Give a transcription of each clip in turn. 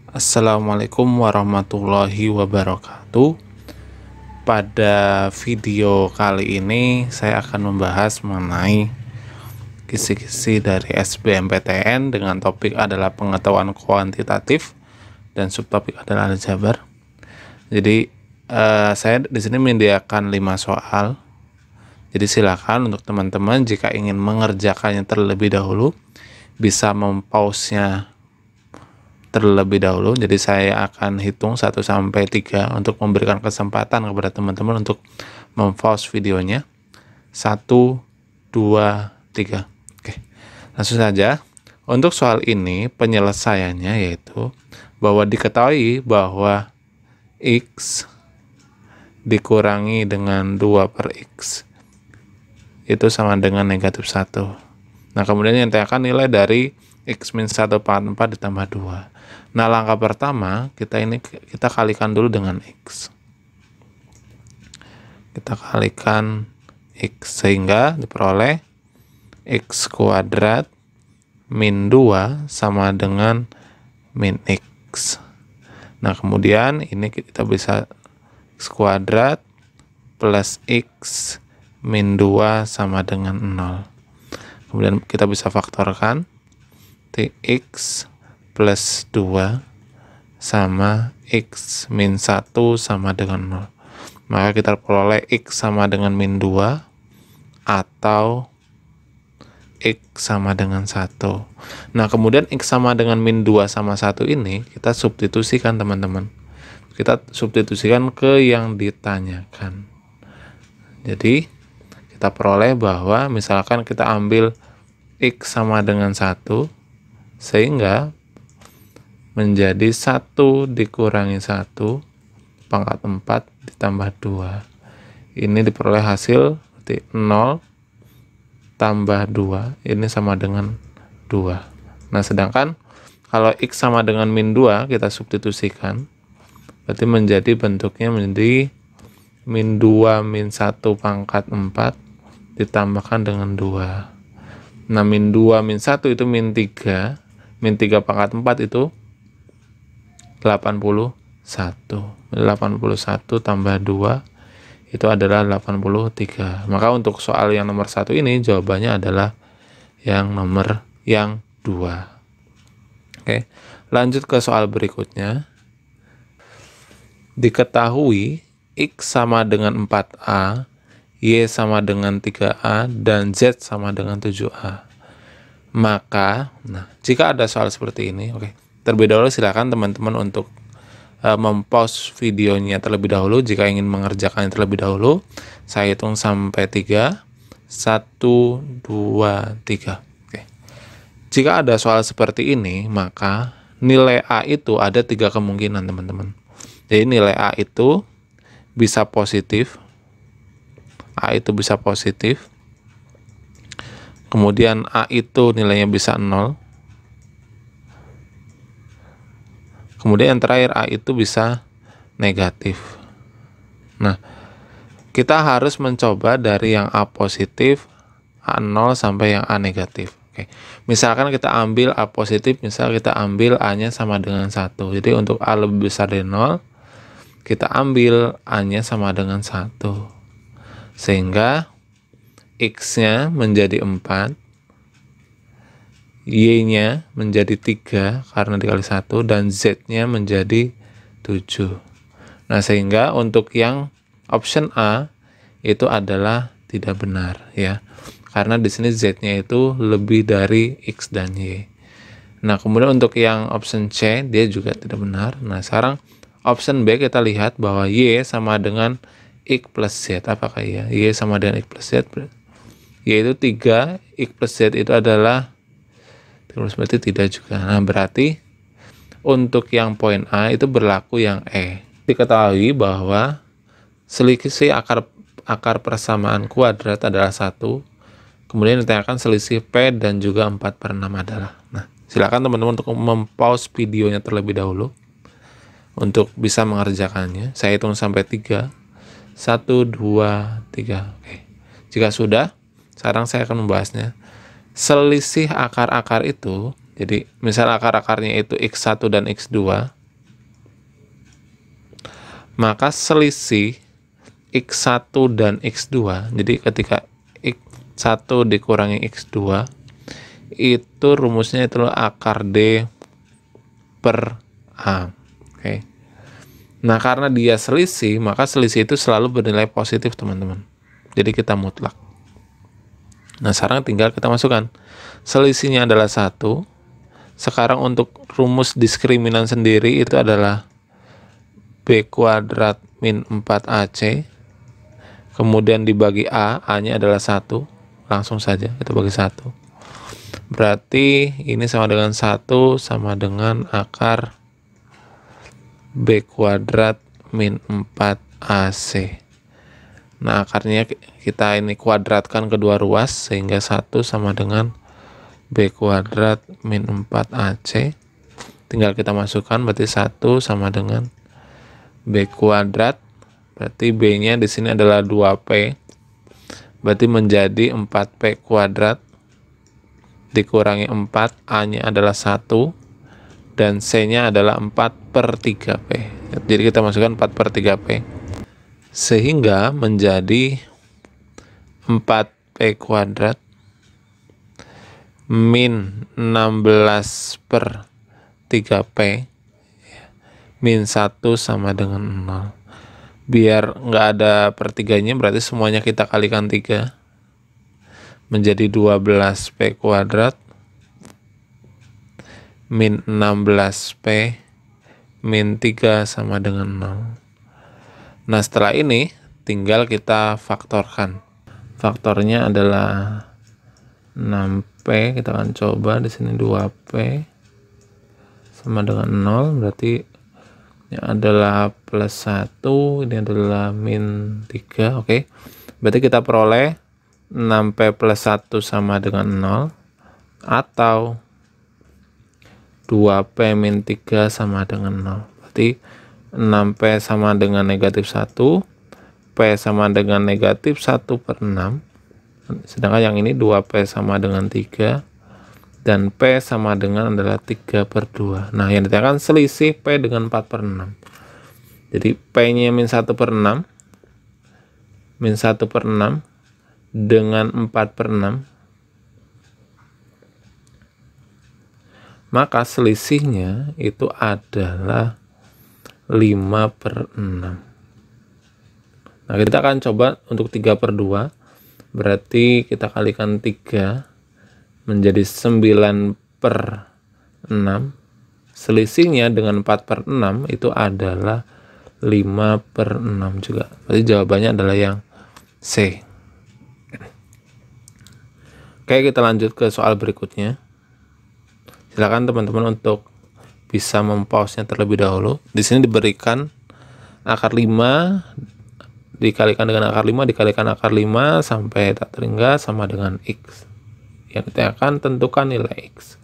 Assalamualaikum warahmatullahi wabarakatuh. Pada video kali ini saya akan membahas mengenai kisi-kisi dari SBMPTN dengan topik adalah pengetahuan kuantitatif dan subtopik adalah aljabar. Jadi saya di sini menyediakan 5 soal. Jadi silakan untuk teman-teman jika ingin mengerjakannya terlebih dahulu bisa mempause-nya terlebih dahulu. Jadi saya akan hitung 1 sampai 3 untuk memberikan kesempatan kepada teman-teman untuk mempause videonya. 1 2 3. Oke. Langsung saja. Untuk soal ini penyelesaiannya yaitu bahwa diketahui bahwa X dikurangi dengan 2 per X itu sama dengan negatif 1. Nah, kemudian yang nyatakan nilai dari X min 1 pangkat 4 ditambah 2. Nah, langkah pertama kita kalikan dulu dengan X. Kita kalikan X sehingga diperoleh X kuadrat min 2 sama dengan min X. Nah, kemudian ini kita bisa X kuadrat plus X min 2 sama dengan 0. Kemudian kita bisa faktorkan X plus 2 sama X min 1 sama dengan 0. Maka kita peroleh X sama dengan min 2 atau X sama dengan 1. Nah, kemudian X sama dengan min 2 sama 1 ini kita substitusikan teman-teman. Kita substitusikan ke yang ditanyakan. Jadi kita peroleh bahwa misalkan kita ambil X sama dengan 1 sehingga menjadi 1 dikurangi 1 pangkat 4 ditambah 2. Ini diperoleh hasil 0 tambah 2 ini sama dengan 2. Nah, sedangkan kalau X sama dengan min 2 kita substitusikan berarti menjadi bentuknya menjadi min 2 min 1 pangkat 4 ditambahkan dengan 2. Nah, min 2 min 1 itu min 3. Min 3 pangkat 4 itu 81. 81 tambah 2 itu adalah 83. Maka untuk soal yang nomor 1 ini jawabannya adalah yang nomor yang 2. Oke, lanjut ke soal berikutnya. Diketahui X sama dengan 4A, Y sama dengan 3A, dan Z sama dengan 7A. Maka, jika ada soal seperti ini, terlebih dahulu silakan teman-teman untuk mempause videonya terlebih dahulu jika ingin mengerjakannya terlebih dahulu. Saya hitung sampai 3. 1, 2, 3. Oke. Jika ada soal seperti ini, maka nilai A itu ada 3 kemungkinan, teman-teman. Jadi nilai A itu bisa positif. A itu bisa positif. Kemudian A itu nilainya bisa 0. Kemudian yang terakhir A itu bisa negatif. Nah, kita harus mencoba dari yang A positif, A0 sampai yang A negatif. Oke. Misalkan kita ambil A positif, misal kita ambil A-nya sama dengan 1. Jadi untuk A lebih besar dari 0, kita ambil A-nya sama dengan 1. Sehingga X-nya menjadi 4, Y-nya menjadi 3 karena dikali 1, dan Z-nya menjadi 7. Nah, sehingga untuk yang option A itu adalah tidak benar ya. Karena di sini Z-nya itu lebih dari X dan Y. Nah, kemudian untuk yang option C dia juga tidak benar. Nah, sekarang option B kita lihat bahwa Y sama dengan X plus Z. Apakah ya? Y sama dengan X plus Z. Y itu 3, X plus Z itu adalah berarti tidak juga. Nah, berarti untuk yang poin A itu berlaku yang E. Diketahui bahwa selisih akar persamaan kuadrat adalah 1. Kemudian ditanyakan selisih P dan juga 4/6 adalah. Nah, silakan teman-teman untuk mempause videonya terlebih dahulu untuk bisa mengerjakannya. Saya hitung sampai 3. 1, 2, 3. Oke. Jika sudah, sekarang saya akan membahasnya. Selisih akar-akar itu, jadi misal akar-akarnya itu X1 dan X2, maka selisih X1 dan X2, jadi ketika X1 dikurangi X2, itu rumusnya itu akar D per A. Oke. Nah, karena dia selisih, maka selisih itu selalu bernilai positif, teman-teman. Jadi kita mutlak. Nah, sekarang tinggal kita masukkan. Selisihnya adalah 1. Sekarang untuk rumus diskriminan sendiri itu adalah B kuadrat min 4AC. Kemudian dibagi A, A-nya adalah 1. Langsung saja, kita bagi 1. Berarti ini sama dengan 1 sama dengan akar B kuadrat min 4AC. Nah, akarnya kita ini kuadratkan kedua ruas sehingga 1 sama dengan B kuadrat min 4AC. Tinggal kita masukkan, berarti 1 sama dengan B kuadrat. Berarti B-nya di sini adalah 2P. Berarti menjadi 4P kuadrat dikurangi 4, A-nya adalah 1. Dan C-nya adalah 4/3P. Jadi kita masukkan 4/3P. Sehingga menjadi 4P kuadrat min 16/3P min 1 sama dengan 0. Biar nggak ada pertiganya, berarti semuanya kita kalikan 3. Menjadi 12P kuadrat min 16P min 3 sama dengan 0. Nah, setelah ini tinggal kita faktorkan. Faktornya adalah 6P. Kita akan coba di sini 2P sama dengan 0. Berarti ini adalah plus 1. Ini adalah min 3. Oke. Berarti kita peroleh 6P plus 1 sama dengan 0. Atau 2P min 3 sama dengan 0. Berarti 6P sama dengan negatif 1. P sama dengan negatif 1/6. Sedangkan yang ini 2P sama dengan 3. Dan P sama dengan adalah 3/2. Nah, yang ditanyakan selisih P dengan 4/6. Jadi P-nya min 1/6. Min 1/6 dengan 4/6. Maka selisihnya itu adalah 5/6. Nah, kita akan coba untuk 3/2. Berarti kita kalikan 3 menjadi 9/6. Selisihnya dengan 4/6 itu adalah 5/6 juga. Berarti jawabannya adalah yang C. Oke, kita lanjut ke soal berikutnya. Silakan teman-teman untuk bisa mempause-nya terlebih dahulu. Di sini diberikan akar 5 dikalikan dengan akar 5 dikalikan akar 5 sampai tak terhingga sama dengan X. Yang kita akan tentukan nilai X.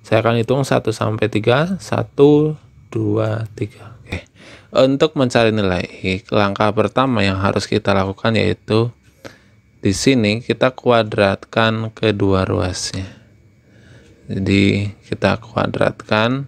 Saya akan hitung 1 sampai 3. 1, 2, 3. Oke. Untuk mencari nilai X, langkah pertama yang harus kita lakukan yaitu di sini kita kuadratkan kedua ruasnya. Jadi kita kuadratkan.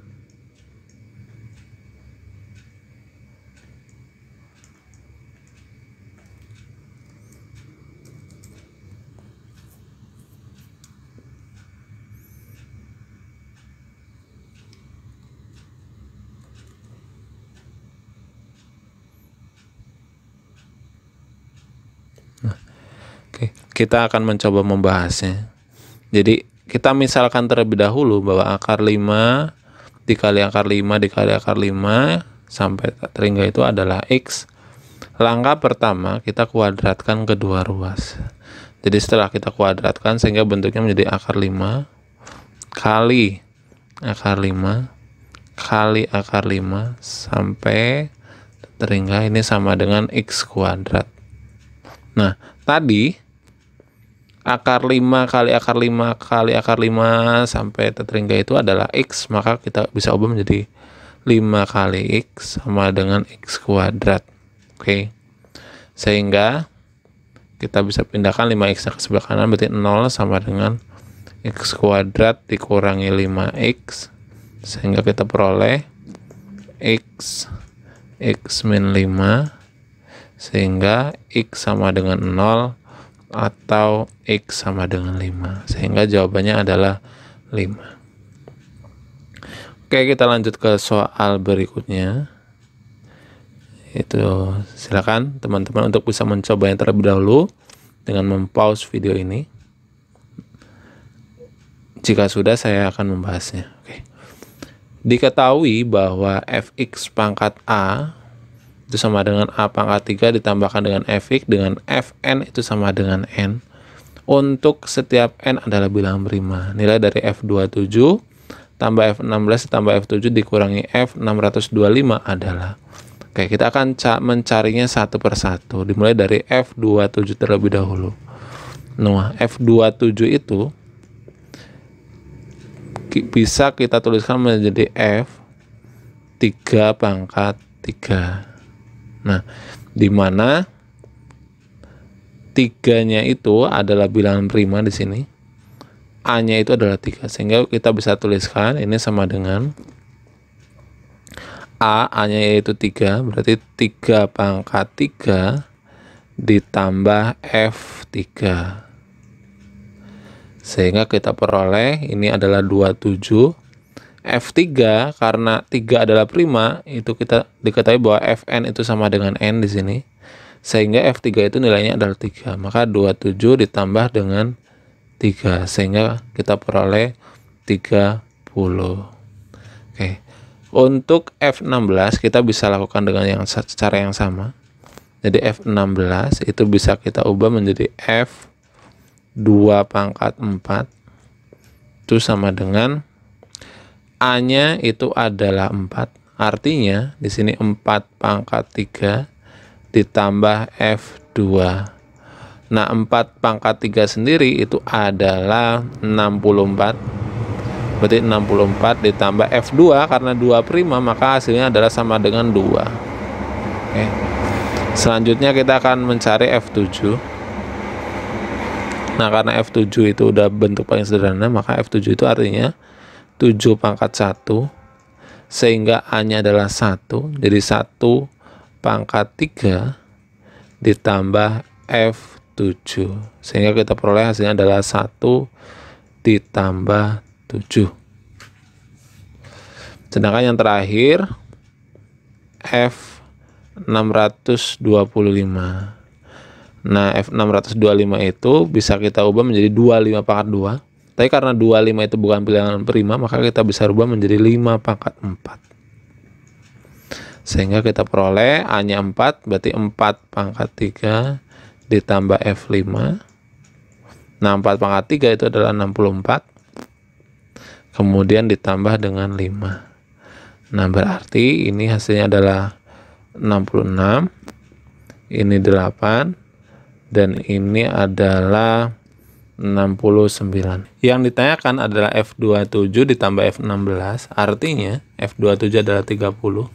Oke, kita akan mencoba membahasnya. Jadi kita misalkan terlebih dahulu bahwa akar 5 dikali akar 5 dikali akar 5 sampai tak terhingga itu adalah X. Langkah pertama kita kuadratkan kedua ruas. Jadi setelah kita kuadratkan sehingga bentuknya menjadi akar 5 kali akar 5 kali akar 5 sampai tak terhingga ini sama dengan X kuadrat. Nah, tadi akar 5 kali akar 5 kali akar 5 sampai tak terhingga itu adalah X, maka kita bisa ubah menjadi 5 kali X sama dengan X kuadrat. Oke. Sehingga kita bisa pindahkan 5X ke sebelah kanan, berarti 0 sama dengan X kuadrat dikurangi 5X, sehingga kita peroleh X X min 5, sehingga X sama dengan 0 atau X sama dengan 5, sehingga jawabannya adalah 5. Oke, kita lanjut ke soal berikutnya. Itu silakan teman-teman untuk bisa mencoba yang terlebih dahulu dengan mempause video ini. Jika sudah, saya akan membahasnya. Oke. Diketahui bahwa fx pangkat a itu sama dengan a pangkat 3 ditambahkan dengan fx dengan fn itu sama dengan n. Untuk setiap n adalah bilangan prima. Nilai dari f27 tambah f16 tambah f7 dikurangi f625 adalah. Oke, kita akan mencarinya satu persatu. Dimulai dari f27 terlebih dahulu. Nah, f27 itu bisa kita tuliskan menjadi f3 pangkat 3. Nah, di mana 3-nya itu adalah bilangan prima di sini. A-nya itu adalah 3, sehingga kita bisa tuliskan ini sama dengan A-nya yaitu 3, berarti 3 pangkat 3 ditambah F3, sehingga kita peroleh ini adalah 27. F3 karena 3 adalah prima, itu kita diketahui bahwa Fn itu sama dengan N di sini, sehingga F3 itu nilainya adalah 3, maka 27 ditambah dengan 3, sehingga kita peroleh 30. Oke. Untuk F16 kita bisa lakukan dengan cara yang sama. Jadi F16 itu bisa kita ubah menjadi F2 pangkat 4 itu sama dengan A-nya itu adalah 4. Artinya di sini 4 pangkat 3 ditambah F2. Nah, 4 pangkat 3 sendiri itu adalah 64. Berarti 64 ditambah F2, karena 2 prima maka hasilnya adalah sama dengan 2. Oke. Selanjutnya kita akan mencari F7. Nah, karena F7 itu udah bentuk paling sederhana, maka F7 itu artinya 7 pangkat 1, sehingga A-nya adalah 1. Jadi 1 pangkat 3 ditambah F7, sehingga kita peroleh hasilnya adalah 1 ditambah 7. Sedangkan yang terakhir F625. Nah, F625 itu bisa kita ubah menjadi 25 pangkat 2. Tapi karena 25 itu bukan bilangan prima, maka kita bisa ubah menjadi 5 pangkat 4. Sehingga kita peroleh A-nya 4, berarti 4 pangkat 3 ditambah F5. Nah, 4 pangkat 3 itu adalah 64. Kemudian ditambah dengan 5. Nah, berarti ini hasilnya adalah 66. Ini 8. Dan ini adalah 69. Yang ditanyakan adalah F27 ditambah F16. Artinya F27 adalah 30.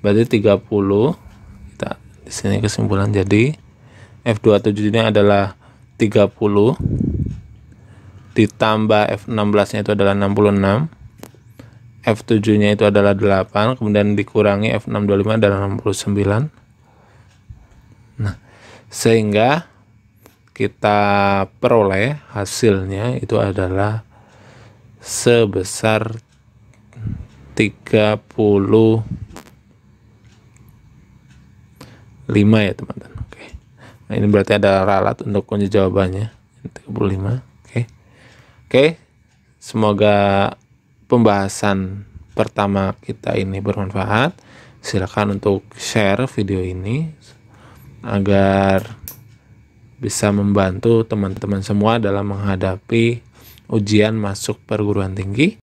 Berarti 30. Kita di sini kesimpulan, jadi F27 ini adalah 30 ditambah F16-nya itu adalah 66. F7-nya itu adalah 8, kemudian dikurangi F625 adalah 69. Nah, sehingga kita peroleh hasilnya itu adalah sebesar 35 ya teman-teman. Oke. Nah, ini berarti ada ralat untuk kunci jawabannya 35. Oke. Semoga pembahasan pertama kita ini bermanfaat. Silakan untuk share video ini agar bisa membantu teman-teman semua dalam menghadapi ujian masuk perguruan tinggi.